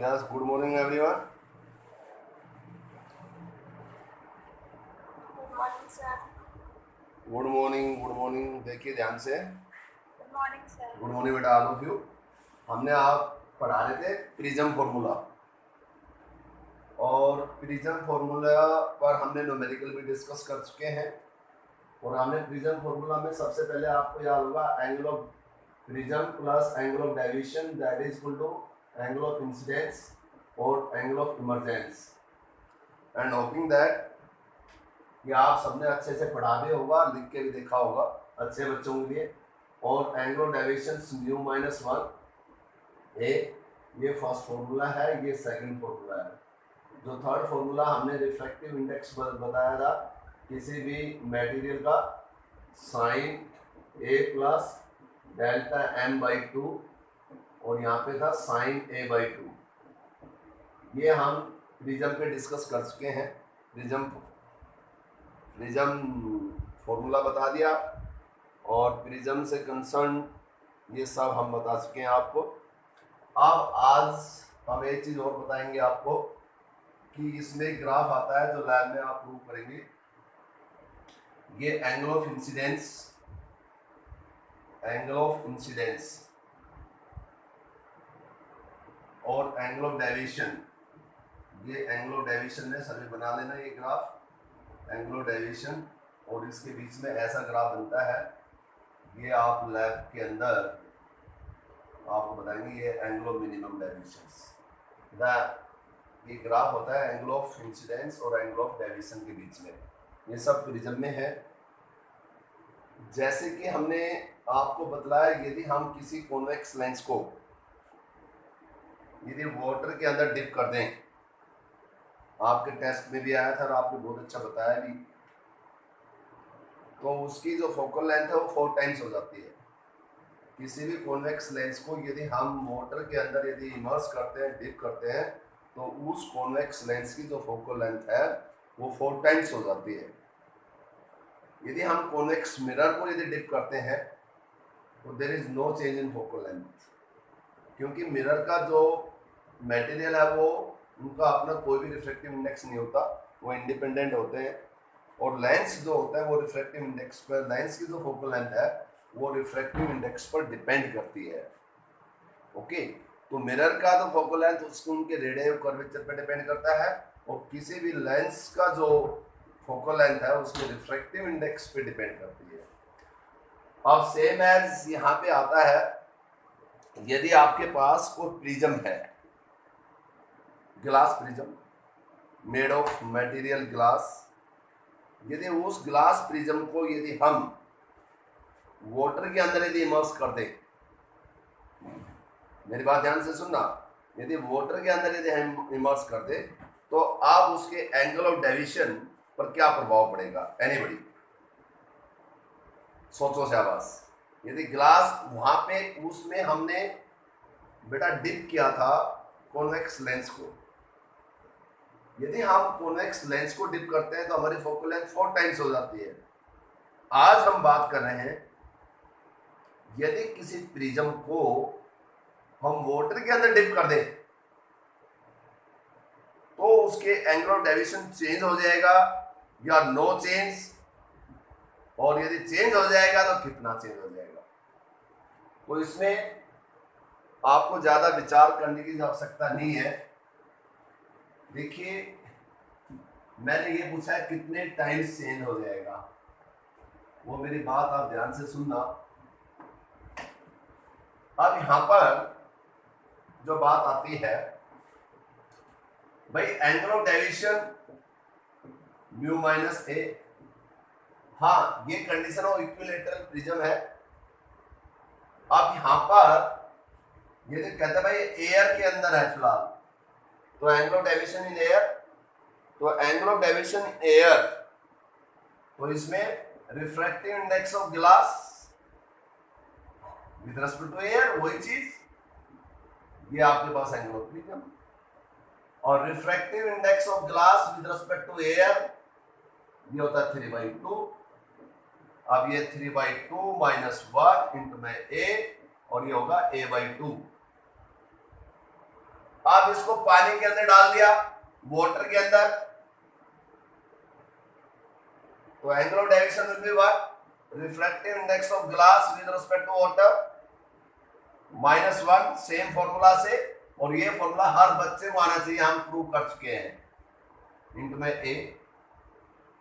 Yes, good morning everyone. Good morning sir. Good morning, good morning. देखिए ध्यान से। Good morning sir. Good morning बेटा, all of you. हमने आप पढ़ा रहे थे प्रिज्म फॉर्मूला, और प्रिज्म फॉर्मूला पर हमने न्यूमेरिकल भी डिस्कस कर चुके हैं। और हमने प्रिज्म फॉर्मूला में सबसे पहले आपको याद होगा angle of prism plus angle of deviation that is equal to angle of incidence और angle of emergence. And hoping that ये आप सबने अच्छे से पढ़ा भी होगा, लिख के भी देखा होगा अच्छे बच्चों के लिए। और angle of deviation mu minus 1 A, ये फर्स्ट फॉर्मूला है, ये सेकंड फॉर्मूला है। जो थर्ड फॉर्मूला हमने रिफ्रैक्टिव इंडेक्स बताया था किसी भी मटेरियल का, sine A plus delta M by 2, और यहाँ पे था साइन ए बाई 2। ये हम प्रिज्म पे डिस्कस कर चुके हैं। प्रिज्म फॉर्मूला बता दिया, और प्रिज्म से कंसर्न ये सब हम बता चुके हैं आपको। अब आज हम एक चीज़ और बताएंगे आपको कि इसमें ग्राफ आता है जो लैब में आप प्रूव करेंगे। ये एंगल ऑफ इंसिडेंस और एंगल ऑफ डेविएशन, ये एंगल ऑफ डेविएशन में सभी बना लेना ये ग्राफ एंगल ऑफ डेविएशन, और इसके बीच में ऐसा ग्राफ बनता है। ये आप लैब के अंदर आपको बताएंगे ये एंगल ऑफ मिनिमम डेविएशन। ये ग्राफ होता है एंगल ऑफ इंसिडेंस और एंगल ऑफ डेविएशन के बीच में। ये सब प्रिज्म में है। जैसे कि हमने आपको बतलाया, यदि हम किसी कॉन्वेक्स लेंस को यदि वाटर के अंदर डिप कर दें, आपके टेस्ट में भी आया था और आपने बहुत अच्छा बताया भी, तो उसकी जो फोकल लेंथ है वो 4 टाइम्स हो जाती है। किसी भी कॉन्वेक्स लेंस को यदि हम वाटर के अंदर यदि इमर्स करते हैं, डिप करते हैं, तो उस कॉन्वेक्स लेंस की जो फोकल लेंथ है वो 4 टाइम्स हो जाती है। यदि हम कॉन्वेक्स मिरर को यदि डिप करते हैं तो there is no change in focal length, क्योंकि मिरर का जो मटेरियल है वो उनका अपना कोई भी रिफ्रैक्टिव इंडेक्स नहीं होता, वो इंडिपेंडेंट होते हैं। और लेंस जो होता है वो रिफ्रैक्टिव इंडेक्स पर, लेंस की जो फोकल लेंथ है वो रिफ्रैक्टिव इंडेक्स पर डिपेंड करती है। ओके, तो मिरर का जो फोकल लेंथ उसको उनके रेडियस कर्वेचर पर डिपेंड करता है, और किसी भी लेंस का जो फोकल लेंथ है उसके रिफ्रैक्टिव इंडेक्स पे डिपेंड करती है। अब सेम एज यहाँ पे आता है, यदि आपके पास कोई प्रिज्म है, glass prism made of material glass, यदि उस ग्लास प्रिज्म को यदि हम वाटर के अंदर यदि इमर्स कर दें, मेरी बात ध्यान से सुनना, यदि वाटर के अंदर यदि हम इमर्स कर दें तो आप उसके एंगल ऑफ डेविएशन पर क्या प्रभाव पड़ेगा? एनीबडी सोचो शाबाश। यदि ग्लास वहां पे उसमें हमने बेटा डिप किया था कॉन्वेक्स लेंस को, यदि हम कॉन्वेक्स लेंस को डिप करते हैं तो हमारी फोकल लेंथ 4 टाइम्स हो जाती है। आज हम बात कर रहे हैं यदि किसी प्रिज्म को हम वाटर के अंदर डिप कर दें तो उसके एंगल ऑफ डेविएशन चेंज हो जाएगा या नो चेंज, और यदि चेंज हो जाएगा तो कितना चेंज हो जाएगा। तो इसमें आपको ज्यादा विचार करने की आवश्यकता नहीं है। देखिए, मैंने ये पूछा है कितने टाइम्स चेंज हो जाएगा, वो मेरी बात आप ध्यान से सुनना। अब यहां पर जो बात आती है भाई, angle of deviation mu minus A, हाँ ये कंडीशन ऑफ इक्विलेटरल प्रिज्म है। अब यहां पर यदि कहते हैं भाई एयर के अंदर है फिलहाल, तो angle of deviation in air, तो एंगल ऑफ डेविएशन एयर, तो इसमें refractive index of glass with respect to air, वही चीज ये आपके पास एंगल ऑफ प्रिज्म, और refractive index of glass with respect to air ये होता है 3/2। अब ये 3/2 माइनस 1 इंटू में ए, और ये होगा a/2। अब इसको पानी के अंदर डाल दिया, वाटर के अंदर, तो angle of deviation will be what? Refractive index of glass with respect to water -1, same formula से, और ये फॉर्मूला हर बच्चे को आना चाहिए, हम प्रूव कर चुके हैं, इंटू में ए।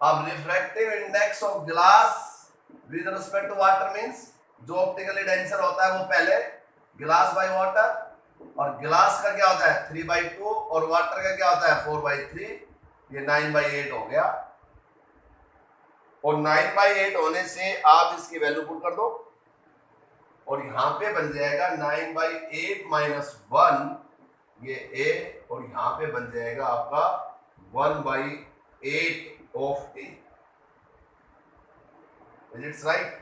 अब refractive index of glass with respect to water means जो ऑप्टिकली डेंसर होता है वो पहले ग्लास बाय वाटर, और ग्लास का क्या होता है 3/2 और वाटर का क्या होता है 4/3, ये 9/8 हो गया। और 9/8 होने से आप इसकी वैल्यू पुट कर दो, और यहां पे बन जाएगा 9/8 - 1, ये ए, और यहां पे बन जाएगा आपका 1/8 ऑफ ए। It's right.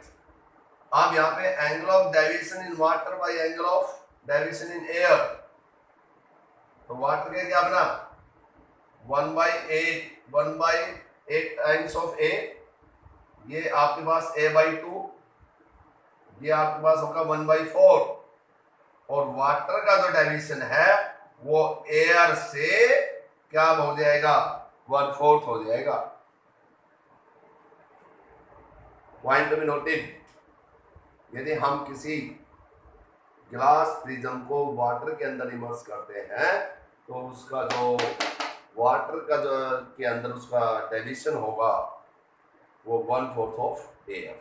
अब यहाँ पे angle of deviation in water bye angle of deviation in air, तो वाटर का क्या बना 1/8 टाइम्स ऑफ ए, ये आपके पास a/2, ये आपके पास होगा 1/4, और वाटर का जो डेविएशन है वो एयर से क्या हो जाएगा 1/4 हो जाएगा। पॉइंट टू बी नोटेड, यदि हम किसी ग्लास प्रिज्म को वाटर के अंदर इमर्स करते हैं तो उसका जो वाटर का जो के अंदर उसका डेविएशन होगा वो 1/4 ऑफ एयर।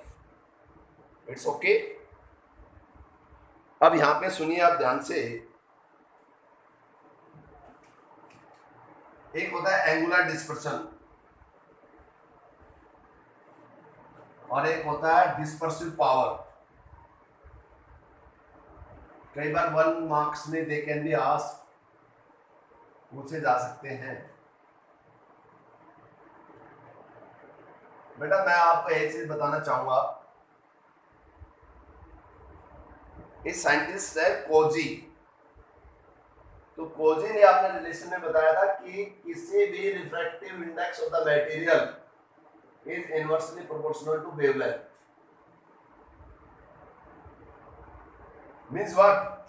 It's okay. अब यहां पे सुनिए आप ध्यान से, एक होता है एंगुलर डिस्पर्शन और एक होता है डिस्पर्सिव पावर। कई बार 1 मार्क्स में दे कैन बी आस्क्ड, पूछे जा सकते हैं। बेटा मैं आपको एक चीज बताना चाहूंगा, इस साइंटिस्ट है कोजी, तो कोजी ने आपने रिलेशन में बताया था कि किसी भी refractive index of the material is inversely proportional to wavelength. Means what?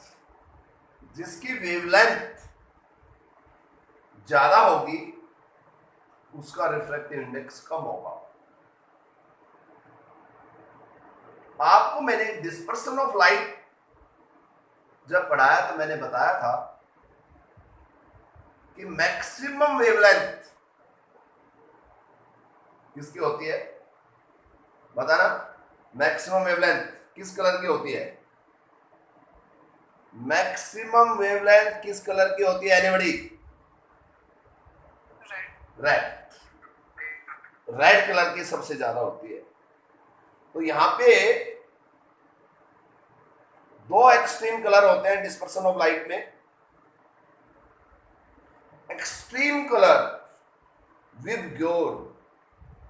जिसकी वेवलेंथ ज्यादा होगी उसका रिफ्रैक्टिव इंडेक्स कम होगा। आपको मैंने डिस्पर्सन ऑफ लाइट जब पढ़ाया तो मैंने बताया था कि मैक्सिमम वेवलेंथ किसकी होती है, बताना। मैक्सिमम वेवलेंथ किस कलर की होती है? मैक्सिमम वेवलेंथ किस कलर की होती है एनीबॉडी? रेड। रेड कलर की सबसे ज्यादा होती है। तो यहां पे दो एक्सट्रीम कलर होते हैं डिस्पर्सन ऑफ लाइट में। एक्सट्रीम कलर विद ग्योर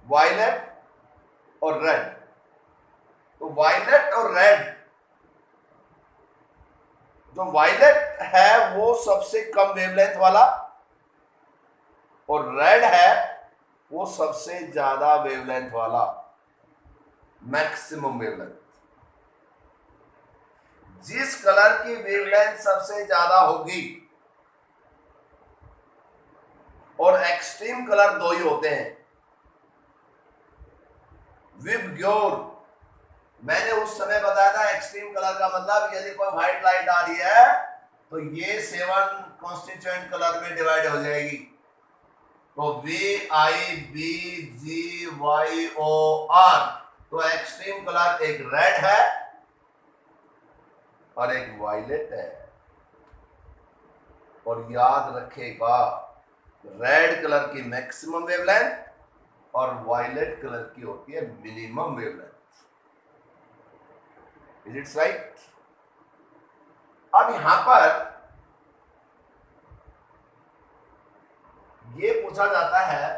वायलेट और रेड। तो वायलेट और रेड, जो वायलेट है वो सबसे कम वेवलेंथ वाला और रेड है वो सबसे ज्यादा वेवलेंथ वाला, मैक्सिमम वेवलेंथ। जिस कलर की वेवलेंथ सबसे ज्यादा होगी, और एक्सट्रीम कलर दो ही होते हैं, विबग्योर। मैंने उस समय बताया था एक्सट्रीम कलर का मतलब यदि कोई व्हाइट लाइट आ रही है तो ये 7 कॉन्स्टिट्यूएंट कलर में डिवाइड हो जाएगी। तो VIBGYOR, तो एक्सट्रीम कलर एक रेड है और एक वायलेट है। और याद रखेगा रेड कलर की मैक्सिमम वेवलेंथ और वायलेट कलर की होती है minimum wavelength. Is it's right? अब यहां पर ये पूछा जाता है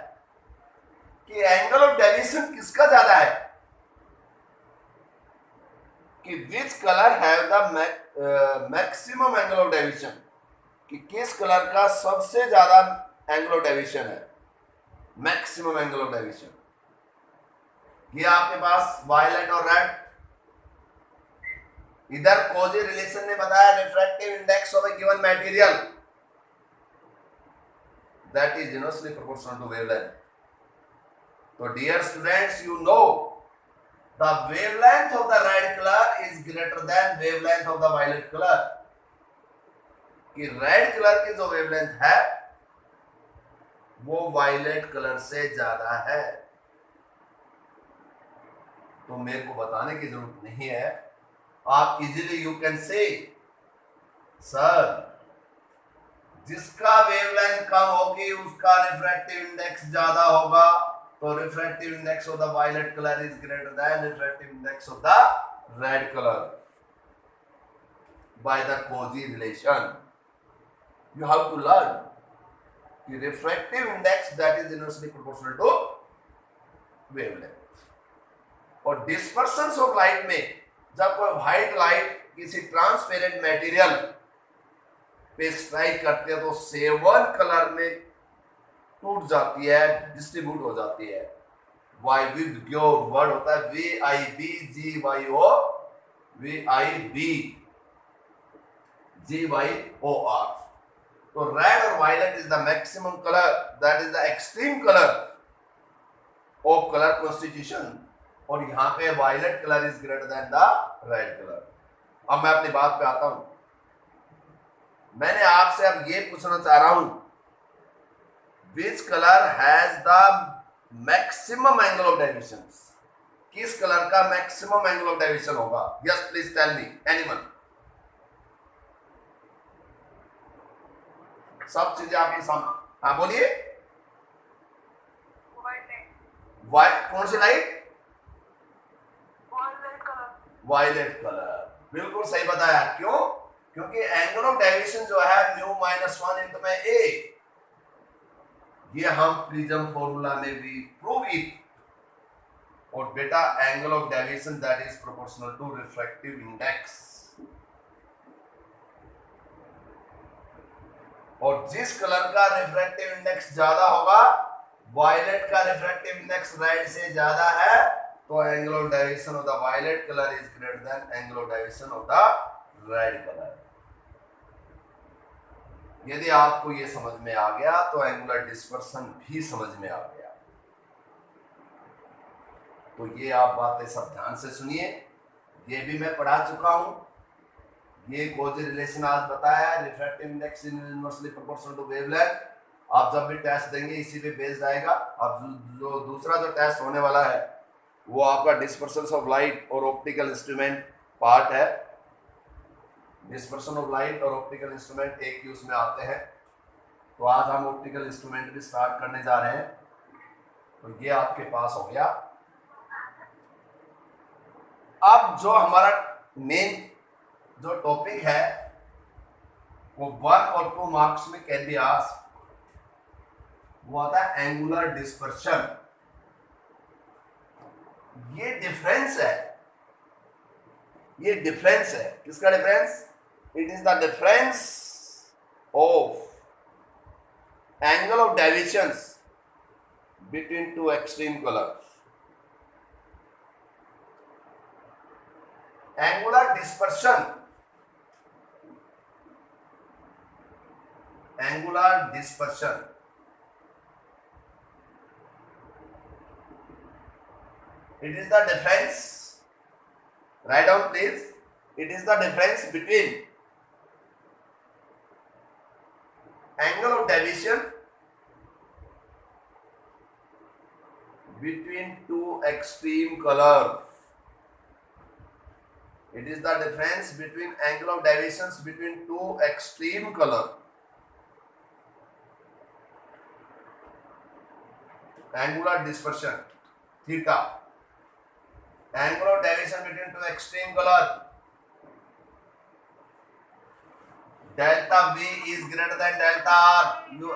कि एंगल ऑफ डेविएशन किसका ज्यादा है, कि which colour have the maximum angle of deviation, कि किस कलर का सबसे ज्यादा एंगल ऑफ डेविएशन है, मैक्सिमम एंगल ऑफ डेविएशन। ये आपके पास वायलेट और रेड। इधर कोजी रिलेशन ने बताया refractive index of A given material that is inversely proportional to wavelength. So dear students, you know the wavelength of the red color is greater than wavelength of the violet color. कि red colour की जो wavelength है वो violet colour से ज्यादा है। तो मेरे को बताने की जरूरत नहीं है, आप easily you can say sir जिसका वेवलेंथ कम होगी उसका रिफ्रैक्टिव इंडेक्स ज्यादा होगा, तो refractive index of the violet colour is greater than refractive index of the red colour by the Cauchy relation. You have to learn the refractive index that is inversely proportional to wavelength। और dispersions of light में जब कोई white light किसी transparent material पे strike करते हैं तो seven colour में टूट जाती है, डिस्ट्रीब्यूट हो जाती है। वाइविध्य वर्ड होता है VIBGYOR। तो रेड और violet is the maximum colour, that is the extreme colour of colour constitution, और यहां पे violet colour is greater than the red colour. अब मैं अपनी बात पे आता हूं। मैंने आपसे अब ये पूछना चाह रहा हूं, which colour has the maximum angle of deviation? किस कलर का मैक्सिमम एंगल ऑफ डेविएशन होगा? Yes please tell me anyone. सब चीजें आपके सामने, हाँ बोलिए। वाइट, कौन सी लाइट? वायलेट कलर, बिल्कुल सही बताया। क्यों? क्योंकि एंगल ऑफ डेविएशन जो है μ-1 इंटू में a, ये हम प्रिज्म फॉर्मूला में भी प्रूव इट। और बेटा angle of deviation that is proportional to refractive index, और जिस कलर का रिफ्रैक्टिव इंडेक्स ज्यादा होगा, वायलेट का रिफ्रैक्टिव इंडेक्स रेड से ज्यादा है, तो angle of deviation of the violet colour is greater than angle of deviation of the red colour. यदि आपको ये समझ में आ गया तो एंगुलर डिस्पर्सन भी समझ में आ गया। तो ये आप बातें सब ध्यान से सुनिए, ये भी मैं पढ़ा चुका हूं। ये Cauchy रिलेशन आज बताया है, refractive index inversely proportional to wavelength. आप जब भी टेस्ट देंगे इसी पे बेस्ड आएगा। अब जो दूसरा जो टेस्ट होने वाला है वो आपका डिस्पर्शन ऑफ लाइट और ऑप्टिकल इंस्ट्रूमेंट पार्ट है। डिस्पर्शन ऑफ लाइट और ऑप्टिकल इंस्ट्रूमेंट एक ही उसमें आते हैं। तो आज हम ऑप्टिकल इंस्ट्रूमेंट भी स्टार्ट करने जा रहे हैं। तो ये आपके पास हो गया। अब जो हमारा मेन जो टॉपिक है वो 1 और 2 मार्क्स में कैन बी आस्क्ड, वो आता है एंगुलर डिस्पर्शन। ये डिफरेंस है, ये डिफरेंस है। किसका difference? It is the difference of angle of deviations between two extreme colours. Angular dispersion, angular dispersion, it is the difference, write down please, it is the difference between angle of deviation between two extreme colors. It is the difference between angle of deviations between two extreme color. Angular dispersion, theta. Angle of deviation between two extreme color. Delta V is greater than delta R. You,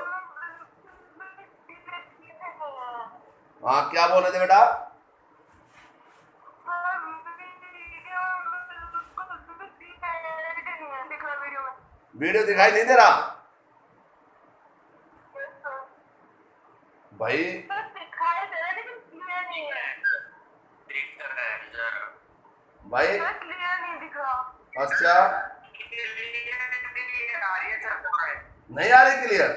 हाँ क्या बोल रहे थे बेटा? Video दिखाई नहीं दे रहा भाई? भाई अच्छा नहीं आ रही क्लियर?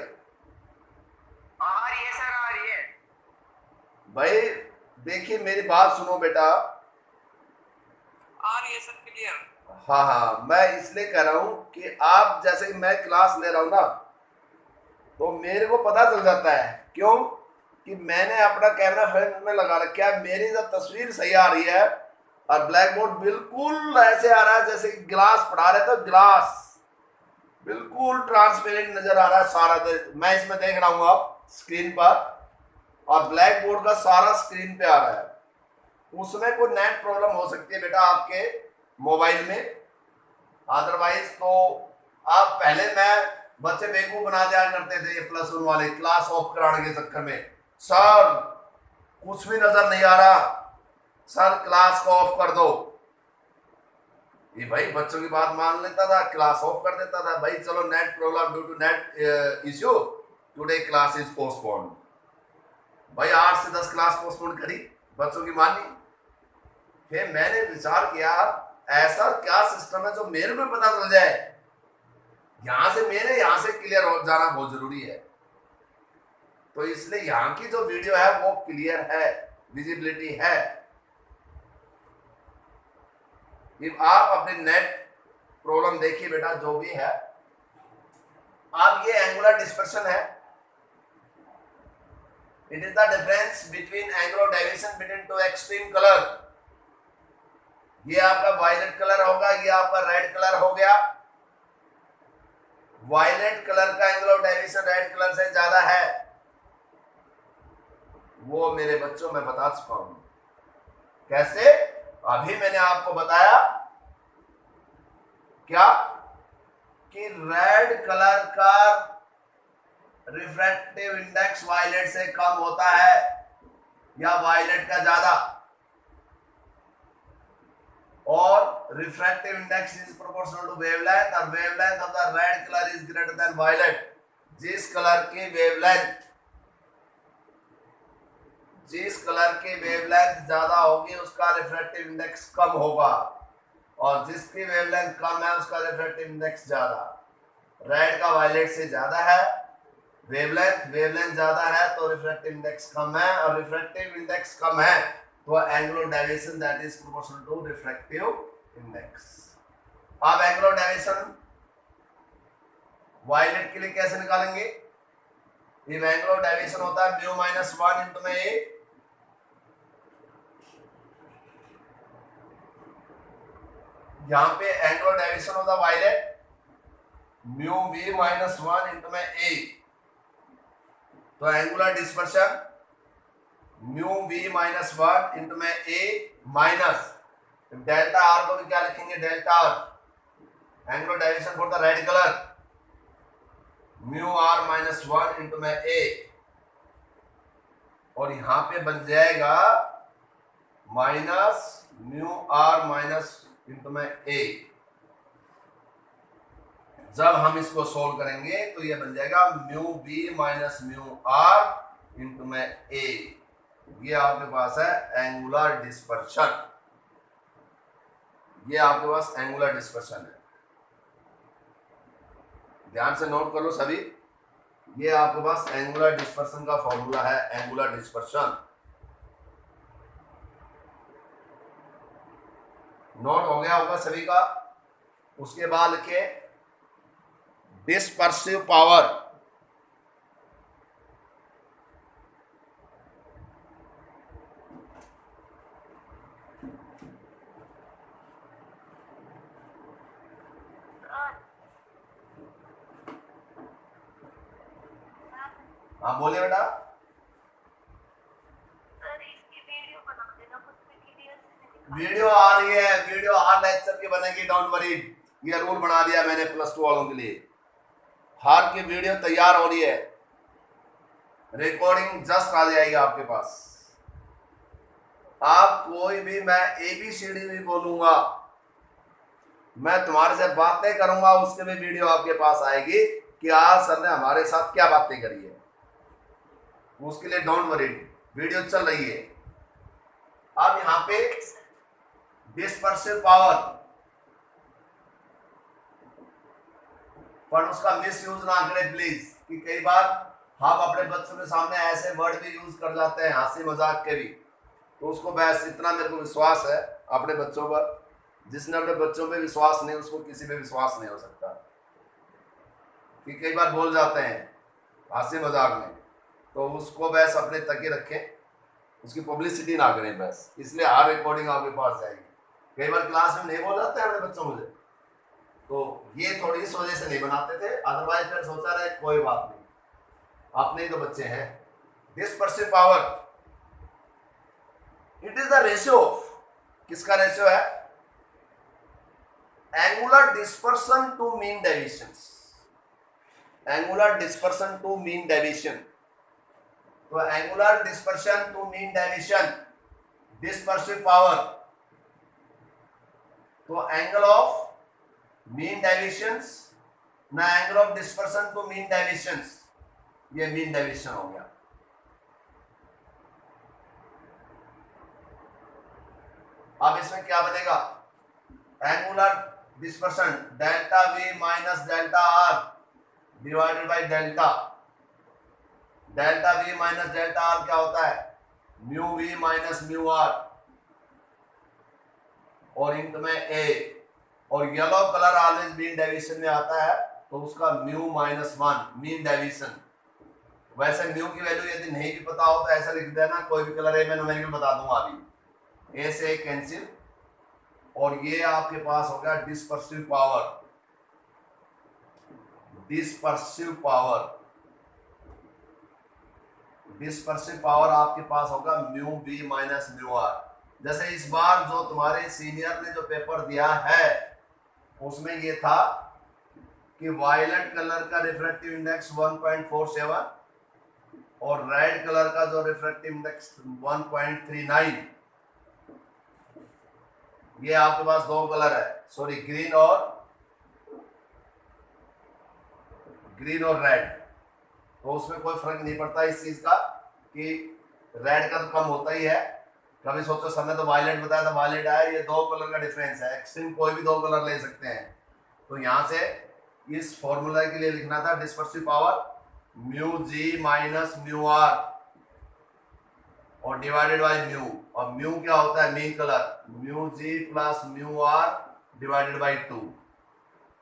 भाई देखिए मेरी बात सुनो बेटा। आ रही है सर क्लियर। हाँ हाँ, मैं इसलिए कह रहा हूँ कि आप जैसे कि मैं क्लास ले रहा हूँ ना, तो मेरे को पता चल जाता है। क्यों? कि मैंने अपना कैमरा फ्रेम में लगा रखा है, मेरी जब तस्वीर सही आ रही है और ब्लैक बोर्ड बिल्कुल ऐसे आ रहा है जैसे कि ग्लास पढ़ा रहे तो ग्लास बिल्कुल ट्रांसपेरेंट नजर आ रहा है सारा। मैं इसमें देख रहा हूँ आप स्क्रीन पर, और ब्लैक बोर्ड का सारा स्क्रीन पे आ रहा है। उसमें कोई नेट प्रॉब्लम हो सकती है बेटा आपके मोबाइल में। अदरवाइज तो आप पहले मैं बच्चे बेवकूफ बना दिया करते थे, ये +1 वाले क्लास ऑफ कराने के चक्कर में। सर कुछ भी नजर नहीं आ रहा, सर क्लास को ऑफ कर दो। ये भाई बच्चों की बात मान लेता था, क्लास ऑफ कर देता था। भाई चलो net problem, due to net issue today class is postponed. भाई 8 से 10 क्लास पोस्टपोन करी, बच्चों की मानी। फिर मैंने विचार किया ऐसा क्या सिस्टम है जो मेरे को पता चल जाए, यहां से मेरे यहां से क्लियर हो जाना बहुत जरूरी है। तो इसलिए यहां की जो वीडियो है वो क्लियर है, विजिबिलिटी है। आप अपने नेट प्रॉब्लम देखिए बेटा, जो भी है आप, ये एंगुलर डिस्पर्शन है। It is the difference between angular deviation between two extreme colour. ये आपका वायलेट कलर होगा, ये आपका रेड कलर हो गया। वायलेट कलर का एंगुलर डेविएशन रेड कलर से ज्यादा है, वो मेरे बच्चों में बता चुका हूं। कैसे? अभी मैंने आपको बताया क्या कि रेड कलर का रिफ्रैक्टिव इंडेक्स वायलेट से कम होता है या वायलेट का ज्यादा, और refractive index is proportional to wavelength, और wavelength of the red colour is greater than violet. जिस कलर की वेवलेंथ ज्यादा होगी उसका रिफ्रैक्टिव इंडेक्स कम होगा, और जिसकी वेवलेंथ कम है उसका रिफ्रैक्टिव इंडेक्स ज्यादा। रेड का वायलेट से ज्यादा है वेवलेंथ ज्यादा है तो रिफ्रैक्टिव इंडेक्स कम है, और रिफ्रैक्टिव इंडेक्स कम है तो angular deviation that is proportional to refractive index. अब एंगुलर डेविएशन वायलेट के लिए कैसे निकालेंगे? ये एंगुलर डेविएशन होता है म्यू माइनस 1 इंटू में ए, यहां पे angular deviation of the violet mu B minus 1 into में ए, तो angular dispersion mu B minus 1 into में ए माइनस डेल्टा आर को भी क्या लिखेंगे? Delta R angular deviation for the red colour mu R minus 1 into में A, और यहां पे बन जाएगा minus mu R minus into में ए। जब हम इसको सोल्व करेंगे तो ये बन जाएगा mu B minus mu R into में ए। ये आपके पास है एंगुलर डिस्पर्शन, ये आपके पास एंगुलर डिस्पर्शन है। ध्यान से नोट कर लो सभी, ये आपके पास एंगुलर डिस्पर्शन का फॉर्मूला है, एंगुलर डिस्पर्शन। नोट हो गया होगा सभी का। उसके बाद लिखे डिस्पर्सिव पावर। हाँ बोले बेटा। वीडियो आ रही है, वीडियो हर लेक्चर की बनेगी, डोंट वरी। ये रूल बना दिया मैंने +2 वालों के लिए, हर की वीडियो तैयार हो रही है, रिकॉर्डिंग जस्ट आ जाएगी आपके पास। आप कोई भी, मैं ABCD भी बोलूंगा, मैं तुम्हारे से बातें करूंगा, उसके भी वीडियो आपके पास आएगी कि आज सर ने हमारे साथ क्या बातें करी है। उसके लिए डोंट वरी, वीडियो चल रही है। अब यहां पे डिस्पर्सिव पावर, पर उसका मिस यूज ना करें प्लीज, कि कई बार हम अपने बच्चों के सामने ऐसे वर्ड भी यूज कर जाते हैं हंसी मजाक के भी, तो उसको बस इतना मेरे को विश्वास है अपने बच्चों पर, जिसने अपने बच्चों पे विश्वास नहीं उसको किसी पे विश्वास नहीं हो सकता। कि कई बार बोल जाते हैं हंसी मजाक में, तो उसको बस अपने तक ही रखें, उसकी पब्लिसिटी ना करें बस, इसलिए हर रिकॉर्डिंग आपके पास जाएगी। कई बार क्लास में नहीं बोल जाते हैं अपने बच्चों मुझे, तो ये थोड़ी इस वजह से नहीं बनाते थे, अदरवाइज फिर सोचा रहे कोई बात नहीं, अपने ही तो बच्चे हैं। Dispersive power, it is the ratio, किसका रेशियो है? Angular dispersion to mean deviation, angular dispersion to mean deviation. तो angular dispersion to mean deviation, dispersive power, तो एंगल ऑफ मीन डेविएशंस ना angle of dispersion to mean deviations, ये mean deviation हो गया। अब इसमें क्या बनेगा? Angular dispersion delta V minus delta R divided by delta, delta V minus delta R क्या होता है? Mu V minus mu R, और इंट में ए, और yellow colour always mean deviation में आता है, तो उसका म्यू माइनस 1 मीन डेविएशन। वैसे म्यू की वैल्यू यदि नहीं भी पता हो तो ऐसा लिख देना, कोई भी कलर है मैं न्यूमेरिकल बता दूंगा अभी, ए से कैंसिल, और ये आपके पास हो गया dispersive power, dispersive power, dispersive power आपके पास होगा mu B minus mu R. जैसे इस बार जो तुम्हारे सीनियर ने जो पेपर दिया है उसमें ये था कि वायलेट कलर का रिफ्रैक्टिव इंडेक्स 1.47 और रेड कलर का जो रिफ्रैक्टिव इंडेक्स 1.39, ये आपके पास दो कलर है, सॉरी ग्रीन और रेड, तो उसमें कोई फर्क नहीं पड़ता इस चीज का कि रेड का तो कम होता ही है। कभी सोचो समय तो वायलेट बताया था, वायलेट आया, ये दो कलर का डिफरेंस है, एक्सट्रीम कोई भी दो कलर ले सकते हैं। तो यहां से इस फॉर्मूला के लिए लिखना था dispersive power mu G minus mu R और डिवाइडेड बाय म्यू, और म्यू क्या होता है? Mean colour, mu G plus mu R divided by 2,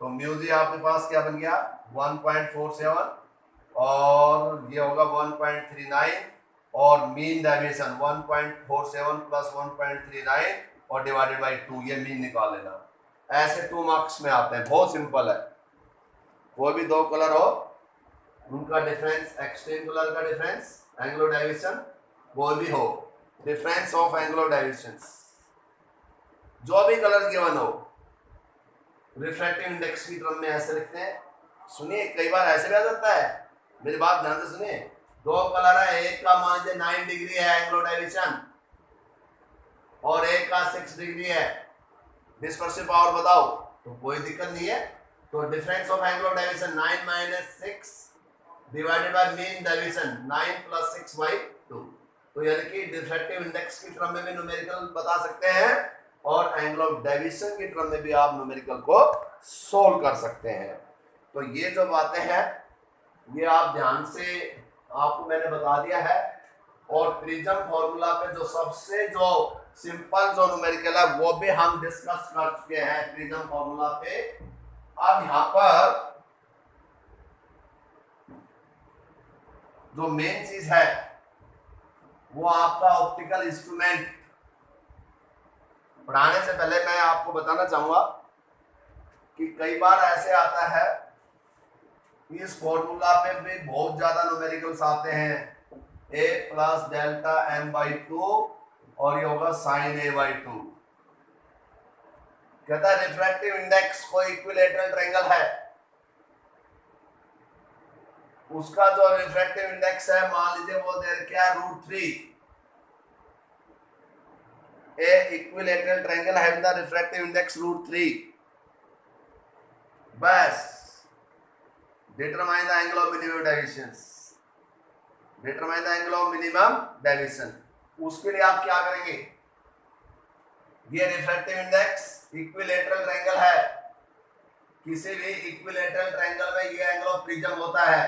तो म्यू जी आपके पास क्या बन गया? 1.47 और ये होगा 1.39, और मीन डेविएशन 1.47 प्लस 1.39 और डिवाइडेड बाय 2, ये मीन निकाल लेना। ऐसे 2 मार्क्स में आते हैं, बहुत सिंपल है। कोई भी दो कलर हो उनका डिफरेंस, एक्सट्रीम कलर का डिफरेंस, एंगुलर डेविएशन कोई भी हो, डिफरेंस ऑफ एंगुलर डेविएशंस, जो भी कलर गिवन हो, रिफ्रैक्टिव इंडेक्स की टर्म में ऐसे लिखते हैं। सुनिए कई बार ऐसे भी आ जाता है, मेरी बात ध्यान से सुनिए, दो कलर है, एक का मान लीजिए 9 डिग्री है एंगुलर डेविएशन और एक का 6 डिग्री है, डिस्पर्सिव पावर बताओ, तो कोई दिक्कत नहीं है। तो difference of angular deviation 9 minus 6 divided by mean deviation 9 plus 6 by 2, तो यानी कि डिफ्रैक्टिव इंडेक्स की टर्म में भी न्यूमेरिकल बता सकते हैं और एंगल ऑफ डेविएशन की टर्म में भी आप न्यूमेरिकल को सोल्व कर सकते हैं। तो ये जो बातें हैं ये आप ध्यान से, आपको मैंने बता दिया है, और प्रिज्म फॉर्मूला पे जो सबसे जो सिंपल जो न्यूमेरिकल है वो भी हम डिस्कस कर चुके हैं प्रिज्म फॉर्मूला पे। अब यहाँ पर जो मेन चीज है वो आपका ऑप्टिकल इंस्ट्रूमेंट। पढ़ाने से पहले मैं आपको बताना चाहूंगा कि कई बार ऐसे आता है, इस फॉर्मूला पे भी बहुत ज्यादा न्यूमेरिकल्स आते हैं, a plus delta m by 2 और ये होगा साइन a बाई 2। कहता है रिफ्रैक्टिव इंडेक्स कोई इक्विलैटरल ट्रायंगल है, उसका जो रिफ्रैक्टिव इंडेक्स है मान लीजिए वो दे क्या √3, a equilateral triangle having the refractive index √3, बस determine the angle of minimum deviation, determine the angle of minimum deviation। उसके लिए आप क्या करेंगे, ये रिफ्रैक्टिव इंडेक्स इक्विलैटरल ट्रायंगल है, किसी भी इक्विलैटरल ट्रायंगल में ये एंगल ऑफ प्रिज्म होता है,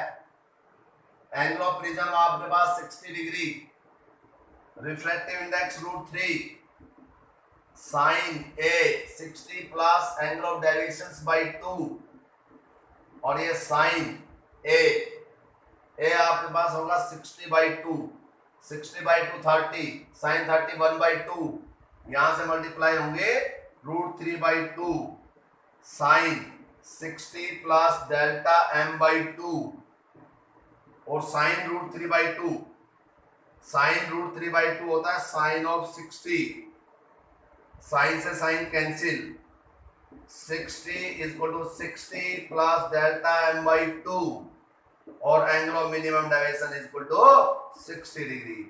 एंगल ऑफ प्रिज्म आपके पास 60 degree, refractive index √3, sine A 60 plus angle of deviation by 2, और ये साइन ए आपके पास होगा 60/2, 60/2 30, साइन 30 1/2, यहां से मल्टीप्लाई होंगे √3/2, साइन 60 प्लस डेल्टा m/2, और साइन √3/2, साइन √3/2 होता है साइन ऑफ 60, साइन से sine cancel, 60 = 60 plus delta m/2, और angle of minimum deviation = 60 degree.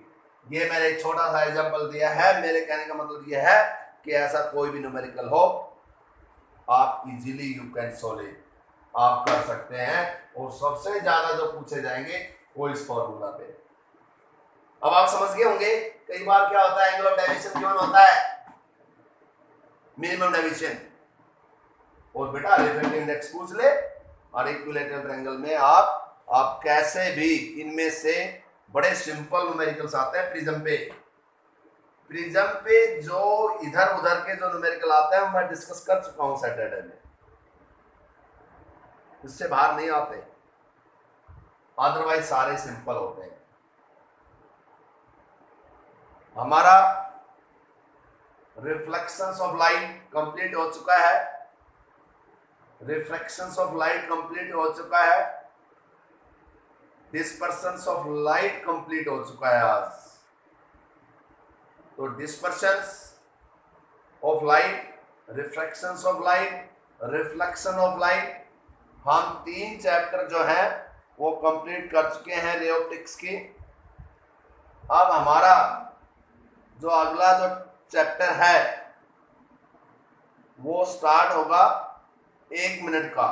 ये मैंने एक छोटा सा एग्जांपल दिया है। मेरे कहने का मतलब ये है कि ऐसा कोई भी न्यूमेरिकल हो, आप easily you can solve it, आप कर सकते हैं। और सबसे ज्यादा जो पूछे जाएंगे वो इस फॉर्मूला पे। अब आप समझ गए होंगे कई बार क्या होता है, एंगल ऑफ डेविएशन गिवन होता है, मिनिमम डेविएशन, और बेटा रिफ्रैक्टिव इंडेक्स पूछ ले, और इक्विलैटरल ट्रायंगल में आप कैसे भी इनमें से बड़े सिंपल न्यूमेरिकल्स आते हैं प्रिज्म पे जो इधर उधर के जो न्यूमेरिकल आते हैं मैं डिस्कस कर चुका हूं सैटरडे में, इससे बाहर नहीं आते, अदरवाइज सारे सिंपल होते हैं। हमारा रिफ्लेक्शंस ऑफ लाइट कंप्लीट हो चुका है, रिफ्लेक्शंस ऑफ लाइट कंप्लीट हो चुका है, डिस्पर्शंस ऑफ लाइट कंप्लीट हो चुका है आज। तो dispersions of light, refractions of light, reflection of light, हम 3 चैप्टर जो है वो कंप्लीट कर चुके हैं रे ऑप्टिक्स की। अब हमारा जो अगला जो चैप्टर है वो स्टार्ट होगा 1 मिनट का,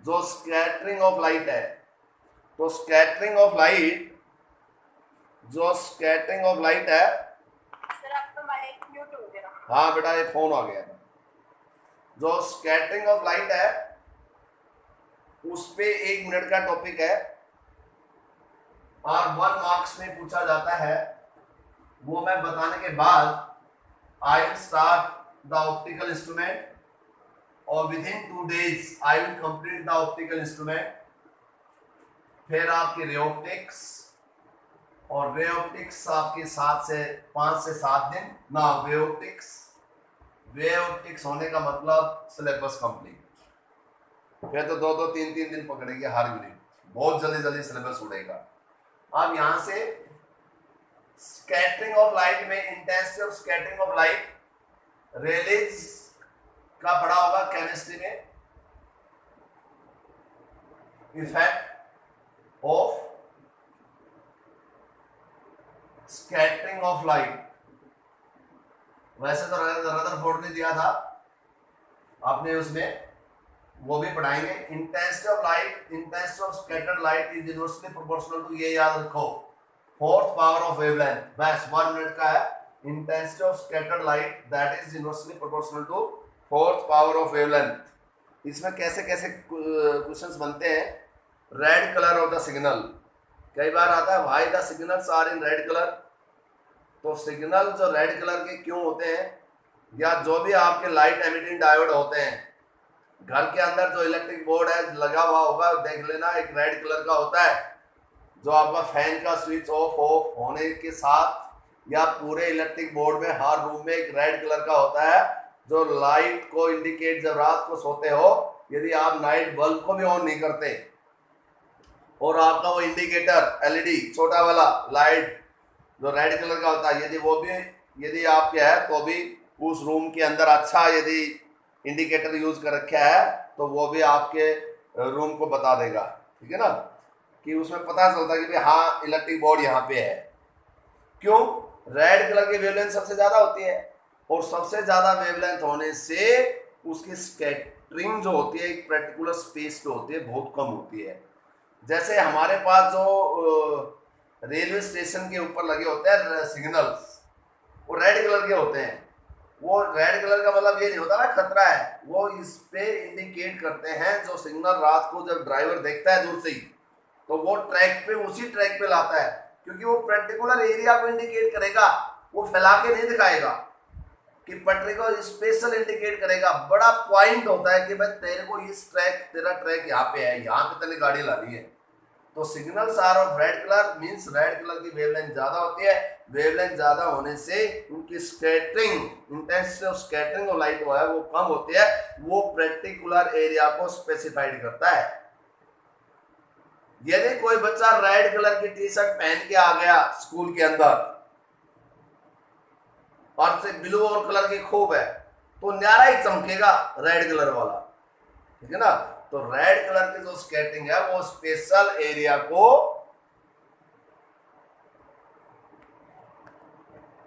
जो स्कैटरिंग ऑफ लाइट है। तो स्कैटरिंग ऑफ लाइट, जो स्कैटरिंग ऑफ लाइट है, सर आपका माइक म्यूट हो गया। हाँ बेटा ये फोन आ गया। जो स्कैटरिंग ऑफ लाइट है उस पे 1 मिनट का टॉपिक है, और 1 मार्क्स में पूछा जाता है। वो मैं बताने के बाद I will start the optical instrument, और within 2 days I will complete the optical instrument. फिर आपकी रे ऑप्टिक्स, और रे ऑप्टिक्स आपके 5 से 7 दिन ना। वे ऑप्टिक्स होने का मतलब सिलेबस कंप्लीट। फिर तो 2-2, 3-3 दिन पकड़ेंगे हर यूनिट, बहुत जल्दी सिलेबस उड़ेगा। अब यहां से स्कैटरिंग ऑफ लाइट में intensity of scattering of light Rayleigh's का पढ़ा होगा केमिस्ट्री में। Effect of scattering of light, वैसे तो रदरफोर्ड ने दिया था आपने, उसमें वो भी पढ़ाएंगे। Intensity of light, intensity of scattered light is inversely proportional to, ये याद रखो, 4th पावर ऑफ वेवलेंथ। बस 1 मिनट का है। Intensity of scattered light that is inversely proportional to 4th power of wavelength. इसमें कैसे कैसे क्वेश्चंस बनते हैं। Red colour of the signal, कई बार आता है why the signals are in red colour. तो सिग्नल जो रेड कलर के क्यों होते हैं, या जो भी आपके लाइट एमिटिंग डायोड होते हैं, घर के अंदर जो इलेक्ट्रिक बोर्ड है लगा हुआ होगा, देख लेना, एक रेड कलर का होता है, जो आपका फैन का स्विच ऑफ होने के साथ, या पूरे इलेक्ट्रिक बोर्ड में हर रूम में एक रेड कलर का होता है, जो लाइट को इंडिकेट, जब रात को सोते हो यदि आप नाइट बल्ब को भी ऑन नहीं करते और आपका वो इंडिकेटर एलईडी छोटा वाला लाइट जो रेड कलर का होता है, यदि वो भी यदि आपके है तो भी उस रूम के अंदर अच्छा यदि इंडिकेटर यूज कर रखा है तो वो भी आपके रूम को बता देगा, ठीक है ना, कि उसमें पता चलता है कि भाई हाँ इलेक्ट्रिक बोर्ड यहाँ पे है। क्यों? रेड कलर की वेवलेंथ सबसे ज्यादा होती है, और सबसे ज्यादा वेवलेंथ होने से उसकी स्कैटरिंग जो होती है एक पर्टिकुलर स्पेस पे होती है, बहुत कम होती है। जैसे हमारे पास जो रेलवे स्टेशन के ऊपर लगे होते हैं सिग्नल्स, वो रेड कलर के होते हैं। वो रेड कलर का मतलब ये नहीं होता ना खतरा है, वो इस पे इंडिकेट करते हैं। जो सिग्नल रात को जब ड्राइवर देखता है दूर से ही तो वो ट्रैक पे उसी ट्रैक पे लाता है, क्योंकि वो पर्टिकुलर एरिया को इंडिकेट करेगा, वो फैला के नहीं दिखाएगा कि पटरी को स्पेशल इंडिकेट करेगा। बड़ा पॉइंट होता है कि भाई तेरे को इस ट्रैक, तेरा ट्रैक यहाँ पे है, यहाँ पे तेने गाड़ी लानी है। तो signals are of red colour means red colour की वेवलेंथ ज्यादा होती है। वेवलेंथ ज्यादा होने से उनकी scattering, intensity of scattering of light है वो कम होती है। वो पर्टिकुलर एरिया को स्पेसिफाइड करता है। यदि कोई बच्चा रेड कलर की टी शर्ट पहन के आ गया स्कूल के अंदर और से ब्लू और कलर की खूब है, तो न्यारा ही चमकेगा रेड कलर वाला, ठीक है ना। तो रेड कलर की जो स्केटिंग है वो स्पेशल एरिया को